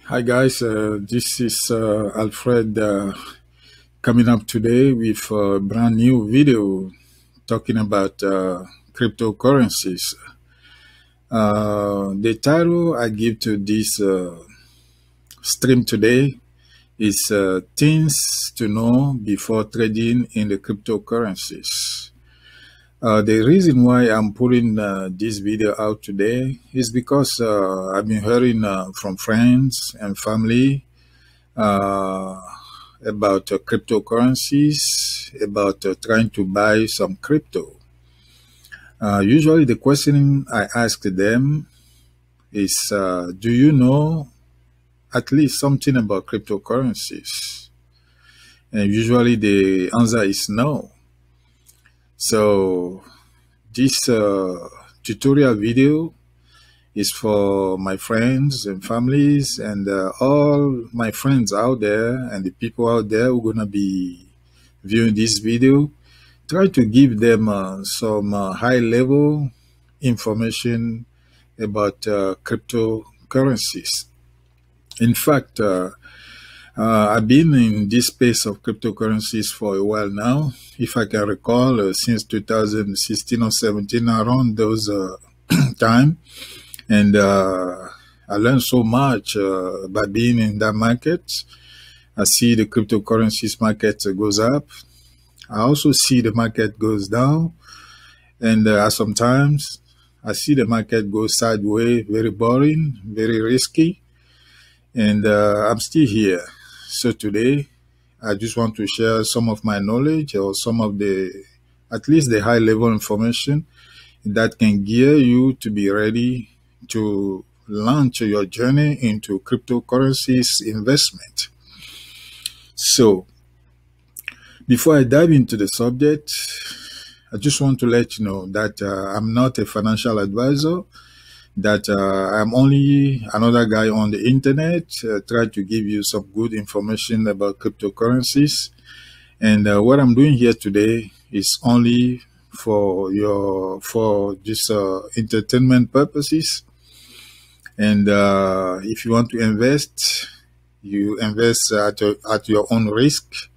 Hi guys, this is Alfred coming up today with a brand new video talking about cryptocurrencies. The title I give to this stream today is Things to Know Before Trading in the Cryptocurrencies. The reason why I'm putting this video out today is because I've been hearing from friends and family uh, about cryptocurrencies, about trying to buy some crypto. Usually, the question I ask them is, do you know at least something about cryptocurrencies? And usually, the answer is no. So, this tutorial video is for my friends and families and all my friends out there and the people out there who are going to be viewing this video. Try to give them some high-level information about cryptocurrencies. In fact, I've been in this space of cryptocurrencies for a while now. If I can recall, since 2016 or 17, around those time. And I learned so much by being in that market. I see the cryptocurrencies market goes up. I also see the market goes down. And sometimes I see the market go sideways, very boring, very risky. And I'm still here. So today, I just want to share some of my knowledge or some of at least the high level information that can gear you to be ready to launch your journey into cryptocurrencies investment. So, before I dive into the subject, I just want to let you know that I'm not a financial advisor, that I'm only another guy on the internet, try to give you some good information about cryptocurrencies. And what I'm doing here today is only for just entertainment purposes. And if you want to invest, you invest at your own risk.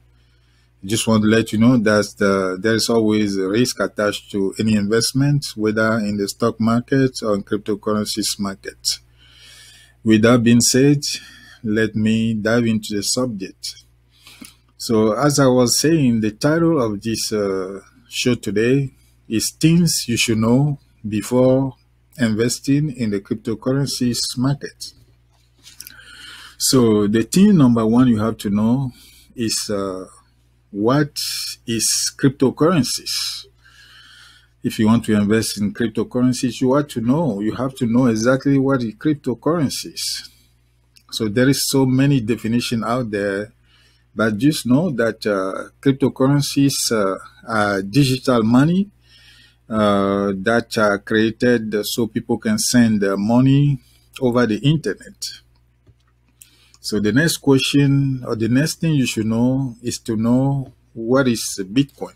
Just want to let you know that there is always a risk attached to any investment, whether in the stock market or in cryptocurrencies market. With that being said, let me dive into the subject. So as I was saying, the title of this show today is Things You Should Know Before Investing in the Cryptocurrencies Market. So the thing number one you have to know is what is cryptocurrencies. If you want to invest in cryptocurrencies, you have to know exactly what is cryptocurrencies. So there is so many definitions out there, but just know that cryptocurrencies are digital money that are created so people can send money over the internet. So the next question or the next thing you should know is to know what is Bitcoin.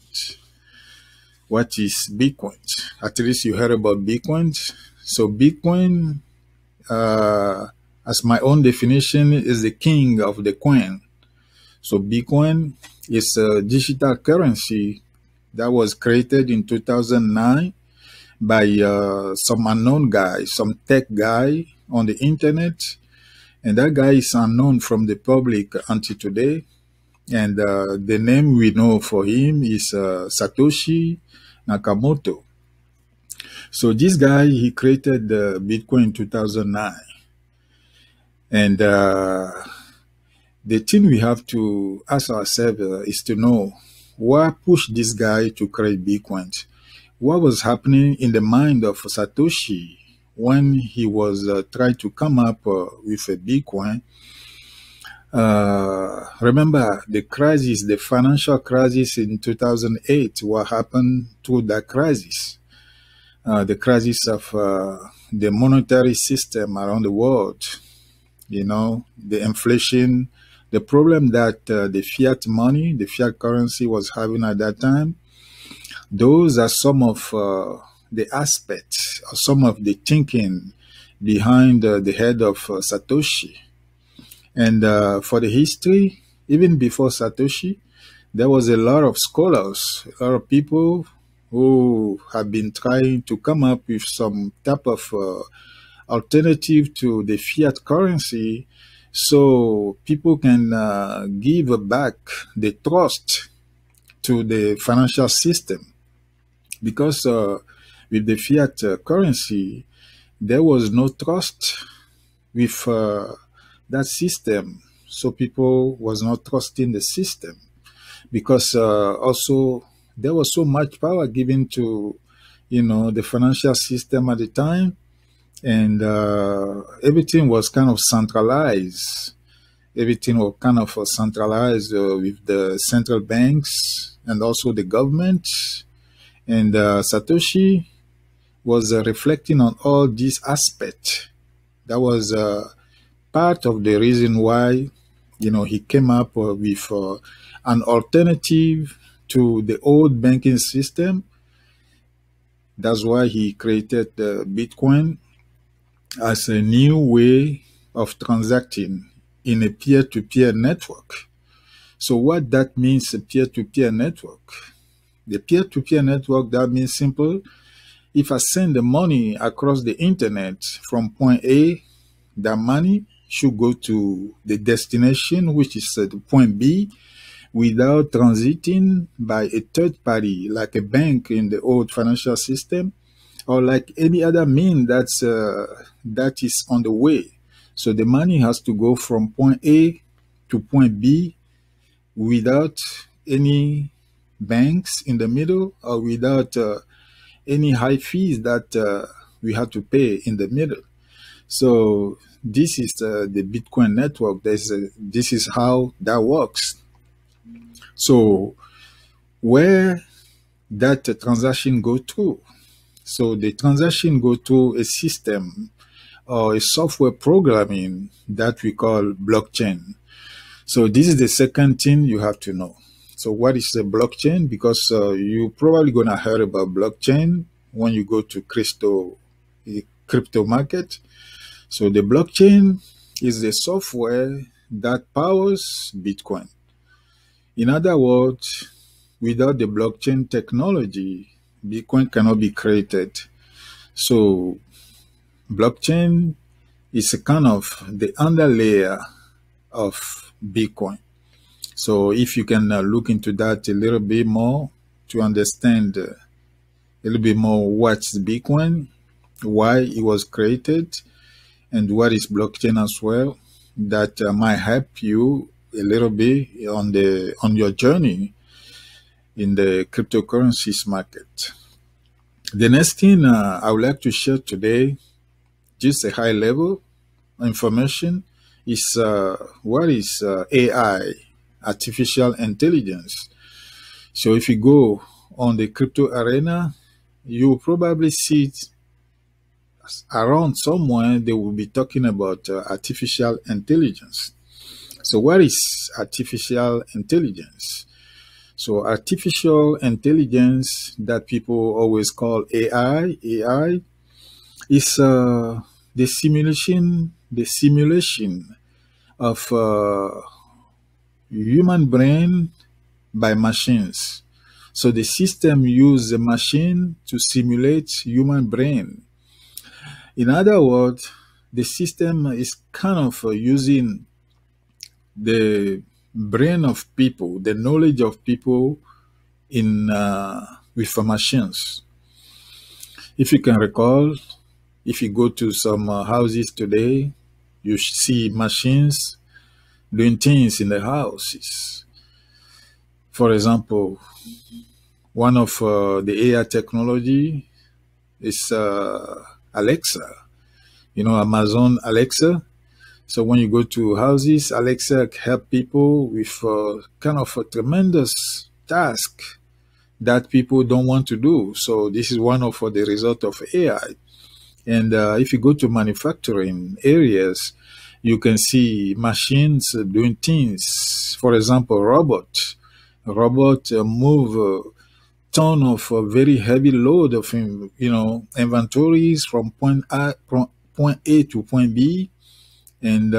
What is Bitcoin? At least you heard about Bitcoin. So Bitcoin, as my own definition, is the king of the coin. So Bitcoin is a digital currency that was created in 2009 by some unknown guy, some tech guy on the internet. And that guy is unknown from the public until today. And the name we know for him is Satoshi Nakamoto. So this guy, he created Bitcoin in 2009. And the thing we have to ask ourselves is to know what pushed this guy to create Bitcoin. What was happening in the mind of Satoshi when he was trying to come up with a Bitcoin? Remember the crisis, the financial crisis in 2008, what happened to that crisis? The crisis of the monetary system around the world, the inflation, the problem that the fiat money, the fiat currency was having at that time. Those are some of the aspects, or some of the thinking behind the head of Satoshi. And for the history, even before Satoshi, there was a lot of scholars, a lot of people who have been trying to come up with some type of alternative to the fiat currency so people can give back the trust to the financial system. Because with the fiat currency, there was no trust with that system. So people was not trusting the system because also there was so much power given to the financial system at the time, and everything was kind of centralized. Everything was kind of centralized with the central banks and also the government. And Satoshi was reflecting on all these aspects. That was part of the reason why he came up with an alternative to the old banking system. That's why he created Bitcoin as a new way of transacting in a peer-to-peer network. So what that means, a peer-to-peer network? The peer-to-peer network, that means simple. If I send the money across the internet from point A, that money should go to the destination, which is the point B, without transiting by a third party, like a bank in the old financial system, or like any other mean that is on the way. So the money has to go from point A to point B without any banks in the middle or without any high fees that we have to pay in the middle. So this is the Bitcoin network. This is how that works. So where that transaction go through? So the transaction go through a system or a software programming that we call blockchain. So this is the second thing you have to know. So what is a blockchain? Because you probably gonna hear about blockchain when you go to crypto market. So the blockchain is the software that powers Bitcoin. In other words, without the blockchain technology, Bitcoin cannot be created. So blockchain is a kind of the underlayer of Bitcoin. So if you can look into that a little bit more to understand a little bit more what's Bitcoin, why it was created, and what is blockchain as well, that might help you a little bit on your journey in the cryptocurrencies market. The next thing I would like to share today, just a high level information, is what is AI, artificial intelligence. So if you go on the crypto arena, you will probably see it around somewhere. They will be talking about artificial intelligence. So what is artificial intelligence? So artificial intelligence that people always call AI is the simulation of human brain by machines. So the system uses a machine to simulate human brain. In other words, the system is kind of using the brain of people, the knowledge of people in with machines. If you can recall, if you go to some houses today, you see machines doing things in the houses. For example, one of the AI technology is Alexa. Amazon Alexa. So when you go to houses, Alexa help people with kind of a tremendous task that people don't want to do. So this is one of the result of AI. And if you go to manufacturing areas, you can see machines doing things. For example, robot move a ton of very heavy load of inventories from point A to point B And,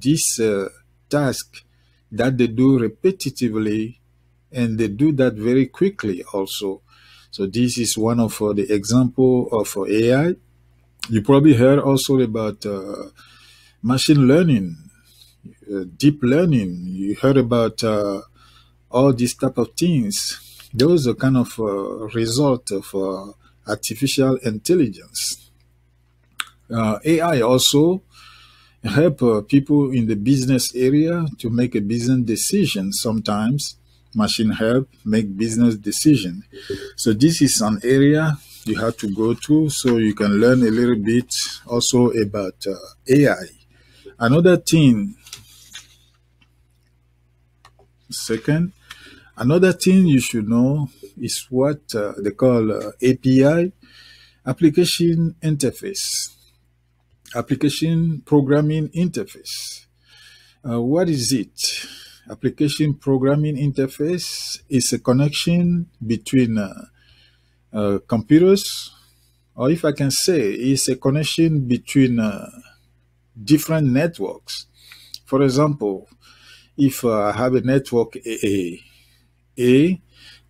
this task that they do repetitively, and they do that very quickly also. So this is one of the example of AI. You probably heard also about machine learning, deep learning. You heard about all these type of things. Those are kind of result of artificial intelligence. AI also help people in the business area to make a business decision. Sometimes machine help make business decision. So this is an area you have to go to so you can learn a little bit also about AI. Another thing, second, another thing you should know is what they call API, application interface, application programming interface. What is it? Application programming interface is a connection between computers, or if I can say, it's a connection between different networks. For example, if I have a network A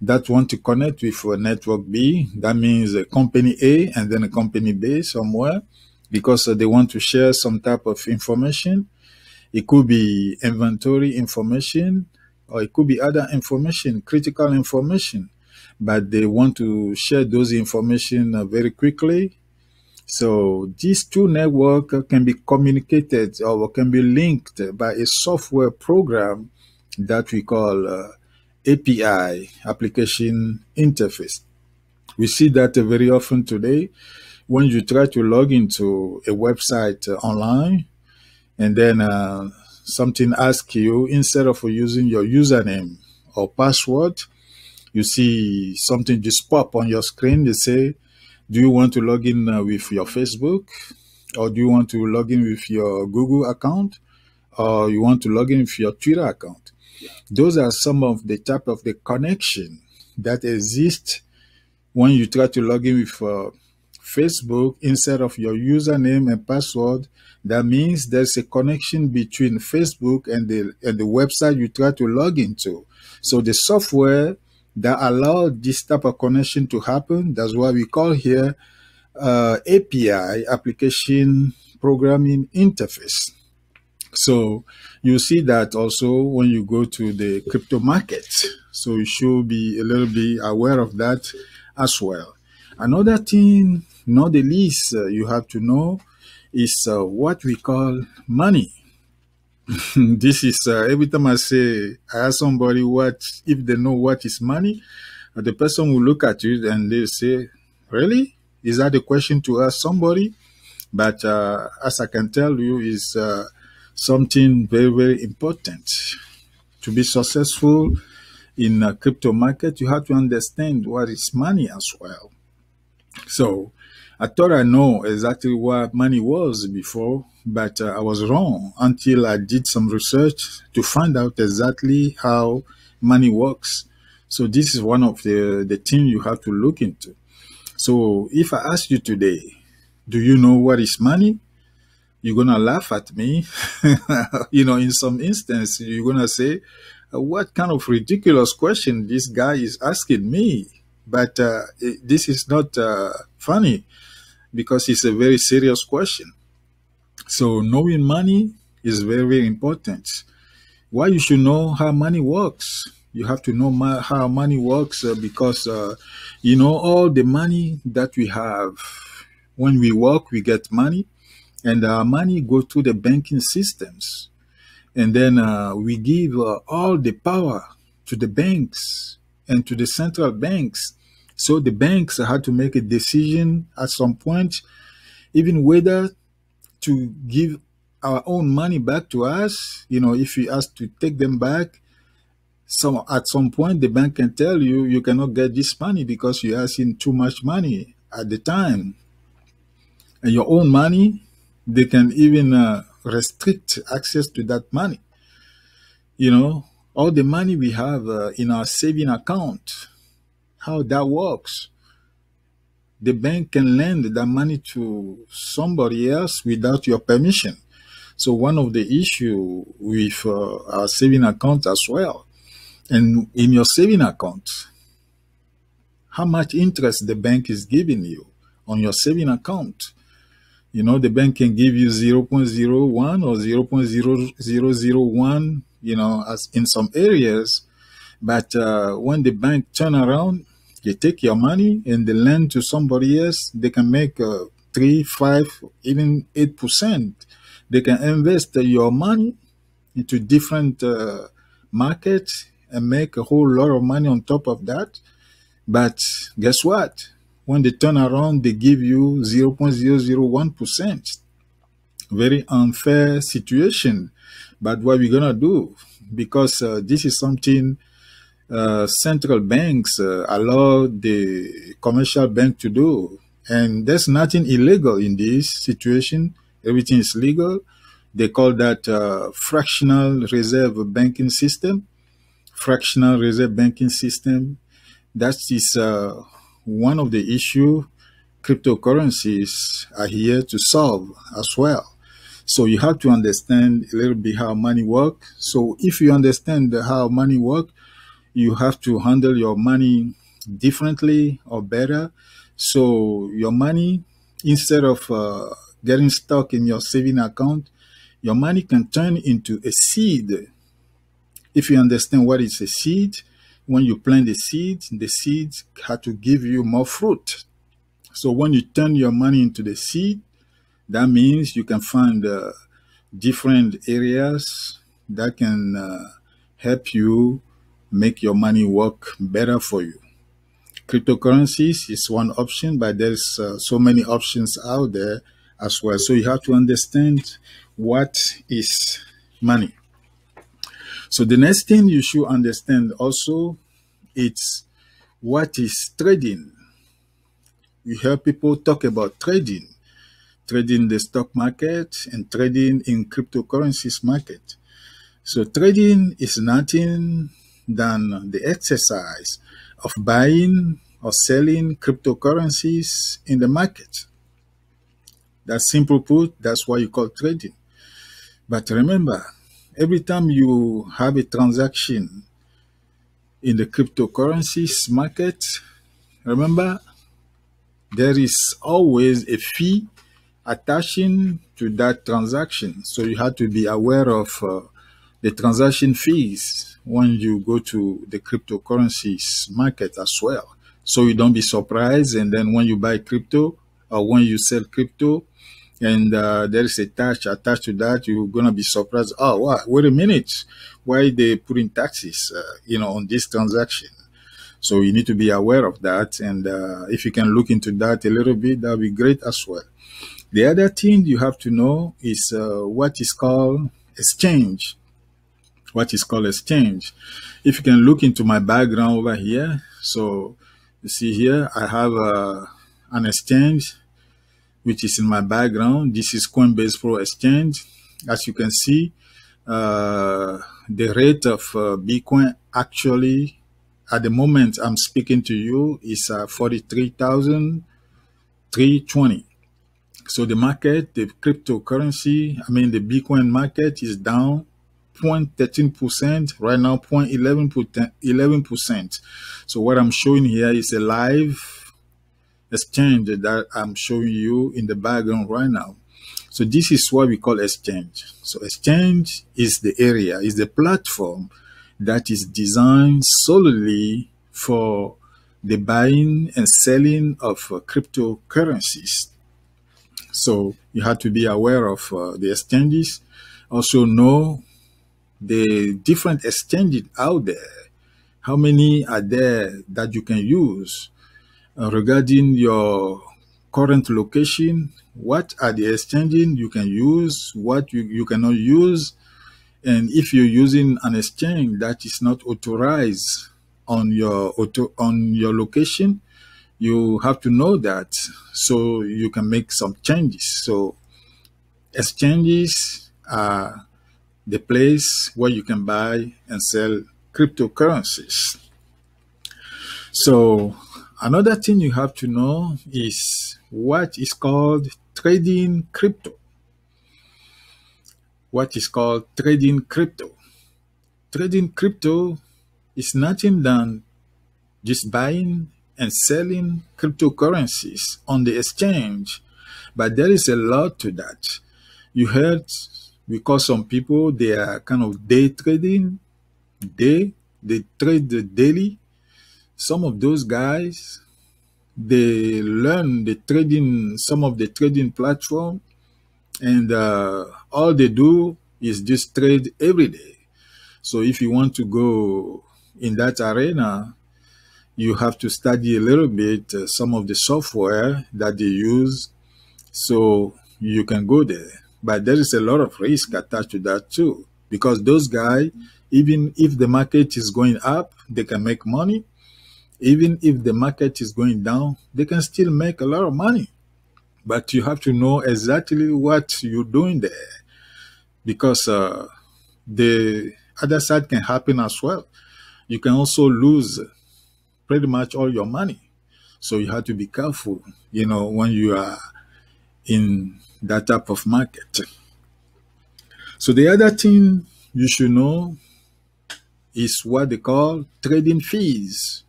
that want to connect with a network B, that means a company A and then a company B somewhere, because they want to share some type of information. It could be inventory information, or it could be other information, critical information, but they want to share those information very quickly. So these two networks can be communicated or can be linked by a software program that we call API, application interface. We see that very often today when you try to log into a website online, and then something asks you, instead of using your username or password, you see something just pop on your screen. They say, do you want to log in with your Facebook, or do you want to log in with your Google account, or you want to log in with your Twitter account? Those are some of the type of the connection that exist when you try to log in with Facebook instead of your username and password. That means there's a connection between Facebook and the website you try to log into. So the software that allow this type of connection to happen, that's what we call here API, application programming interface. So you see that also when you go to the crypto market. So you should be a little bit aware of that as well. Another thing, not the least, you have to know is what we call money. This is every time I ask somebody what, if they know what is money, the person will look at you and they say, really? Is that a question to ask somebody? But as I can tell you, is something very, very important. To be successful in a crypto market, you have to understand what is money as well. So I thought I know exactly what money was before, but I was wrong until I did some research to find out exactly how money works. So this is one of the things you have to look into. So if I ask you today, do you know what is money? You're going to laugh at me. In some instance, you're going to say, what kind of ridiculous question this guy is asking me? But this is not funny, because it's a very serious question. So knowing money is very, very important. Why you should know how money works? You have to know how money works because, all the money that we have, when we work, we get money, and our money go to the banking systems. And then we give all the power to the banks and to the central banks. So the banks had to make a decision at some point, even whether to give our own money back to us. If we ask to take them back, at some point the bank can tell you, you cannot get this money because you're asking too much money at the time. And your own money, they can even restrict access to that money. All the money we have in our saving account, how that works. The bank can lend that money to somebody else without your permission. So one of the issue with our saving account as well, and in your saving account, how much interest the bank is giving you on your saving account. You know, the bank can give you 0.01 or 0.0001, you know, as in some areas. But when the bank turn around, they take your money and they lend to somebody else, they can make 3, 5, even 8%. They can invest your money into different markets and make a whole lot of money on top of that. But guess what? When they turn around, they give you 0.001%. Very unfair situation. But what we're going to do, because this is something central banks allow the commercial bank to do. And there's nothing illegal in this situation. Everything is legal. They call that fractional reserve banking system. Fractional reserve banking system. That is one of the issues cryptocurrencies are here to solve as well. So you have to understand a little bit how money works. So if you understand how money works, you have to handle your money differently or better. So your money, instead of getting stuck in your saving account, your money can turn into a seed. If you understand what is a seed, when you plant the seeds have to give you more fruit. So when you turn your money into the seed, that means you can find different areas that can help you make your money work better for you. Cryptocurrencies is one option, but there's so many options out there as well. So you have to understand what is money. So the next thing you should understand also, it's what is trading. You hear people talk about trading the stock market and trading in cryptocurrencies market. So trading is nothing than the exercise of buying or selling cryptocurrencies in the market. That's simple put, that's why you call trading. But remember, every time you have a transaction in the cryptocurrencies market, remember, there is always a fee attaching to that transaction. So you have to be aware of the transaction fees when you go to the cryptocurrencies market as well. So you don't be surprised. And then when you buy crypto or when you sell crypto and there is a tax attached to that, you're going to be surprised. Oh, wow, wait a minute. Why they putting taxes, on this transaction? So you need to be aware of that. And if you can look into that a little bit, that'll be great as well. The other thing you have to know is what is called exchange. What is called exchange. If you can look into my background over here, so you see here, I have an exchange which is in my background. This is Coinbase Pro Exchange. As you can see, the rate of Bitcoin actually, at the moment I'm speaking to you, is 43,320. So the market, the cryptocurrency, the Bitcoin market is down 0.13%, right now 0.11%. So what I'm showing here is a live exchange that I'm showing you in the background right now. So this is what we call exchange. So exchange is the area, is the platform that is designed solely for the buying and selling of cryptocurrencies. So you have to be aware of the exchanges. Also know the different exchanges out there. How many are there that you can use regarding your current location? What are the exchanges you can use? What you cannot use? And if you're using an exchange that is not authorized on your location, you have to know that so you can make some changes. So exchanges are the place where you can buy and sell cryptocurrencies. So another thing you have to know is what is called trading crypto. what is called trading crypto. Trading crypto is nothing than just buying and selling cryptocurrencies on the exchange. But there is a lot to that. You heard, because some people, they are kind of day trading, they trade the daily. Some of those guys, they learn the trading, some of the trading platform, and all they do is just trade every day. So if you want to go in that arena, you have to study a little bit some of the software that they use, so you can go there. But there is a lot of risk attached to that too, because those guys, even if the market is going up, they can make money. Even if the market is going down, they can still make a lot of money. But you have to know exactly what you're doing there, because the other side can happen as well. You can also lose pretty much all your money. So you have to be careful, when you are in that type of market. So the other thing you should know is what they call trading fees.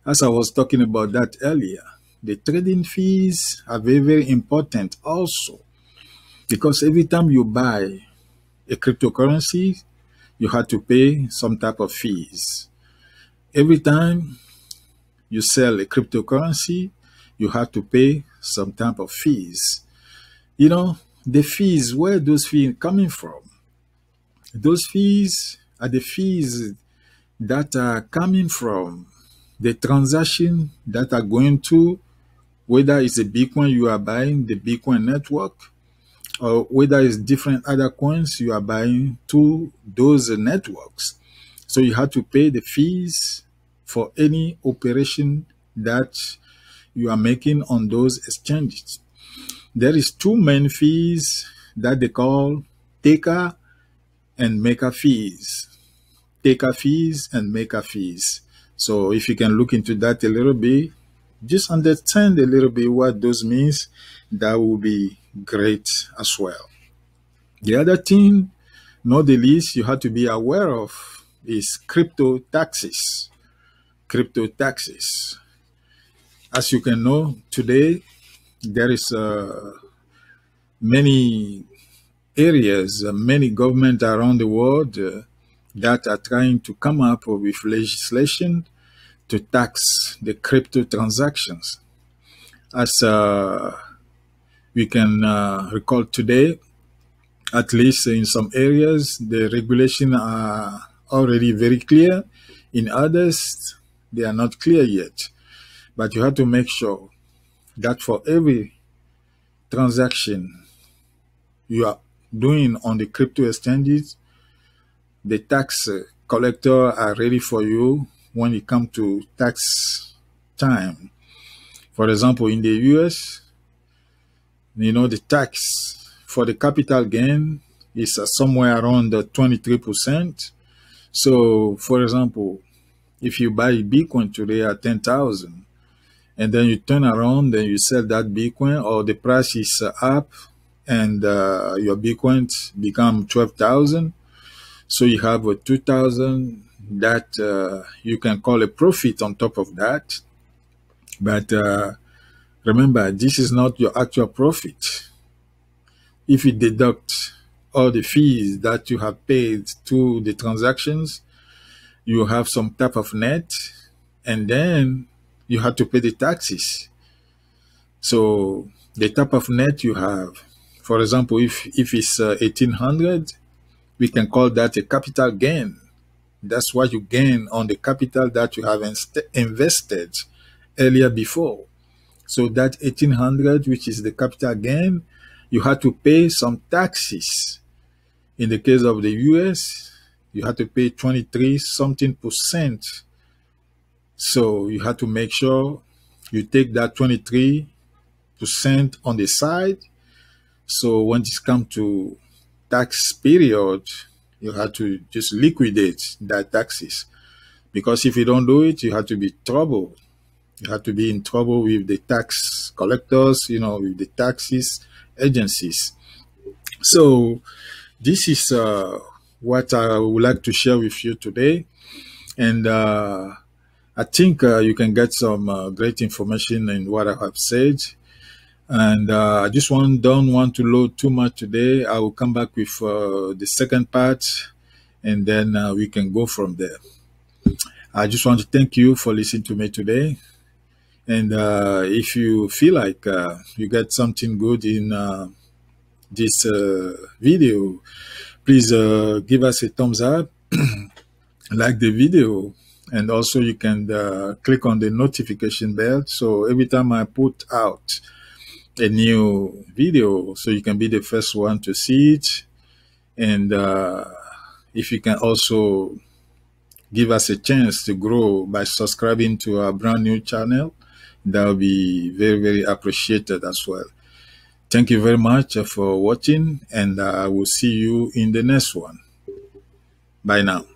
As I was talking about that earlier, the trading fees are very, very important also, because every time you buy a cryptocurrency, you have to pay some type of fees. Every time you sell a cryptocurrency, you have to pay some type of fees. The fees, where those fees coming from? Those fees are the fees that are coming from the transaction that are going to, whether it's a Bitcoin you are buying, the Bitcoin network, or whether it's different other coins you are buying to those networks. So you have to pay the fees for any operation that you are making on those exchanges. There is two main fees that they call taker and maker fees. Taker fees and maker fees. So if you can look into that a little bit, just understand a little bit what those means, that will be great as well. The other thing, not the least, you have to be aware of is crypto taxes. Crypto taxes. As you can know, today there is many areas, many governments around the world that are trying to come up with legislation to tax the crypto transactions. As we can recall today, at least in some areas, the regulations are already very clear. In others, they are not clear yet. But you have to make sure that for every transaction you are doing on the crypto exchanges, the tax collector are ready for you when it comes to tax time. For example, in the US, the tax for the capital gain is somewhere around 23%. So, for example, if you buy Bitcoin today at 10,000, and then you turn around and you sell that Bitcoin, or the price is up and your Bitcoins become 12,000, so you have a 2,000 that you can call a profit on top of that. But remember, this is not your actual profit. If you deduct all the fees that you have paid to the transactions, you have some type of net, and then you have to pay the taxes. So the type of net you have, for example, if it's 1,800, we can call that a capital gain. That's what you gain on the capital that you have invested earlier before. So that 1,800, which is the capital gain, you have to pay some taxes. In the case of the US, you have to pay 23 something percent. So you have to make sure you take that 23% on the side. So when it comes to tax period, you have to just liquidate that taxes. Because if you don't do it, you have to be trouble. You have to be in trouble with the tax collectors, with the taxes agencies. So this is what I would like to share with you today. And I think you can get some great information in what I have said. And I just don't want to load too much today. I will come back with the second part, and then we can go from there. I just want to thank you for listening to me today. And if you feel like you get something good in this video, please give us a thumbs up, like the video, and also you can click on the notification bell. So every time I put out a new video, so you can be the first one to see it. And if you can also give us a chance to grow by subscribing to our brand new channel, that will be very, very appreciated as well. Thank you very much for watching, and I will see you in the next one. Bye now.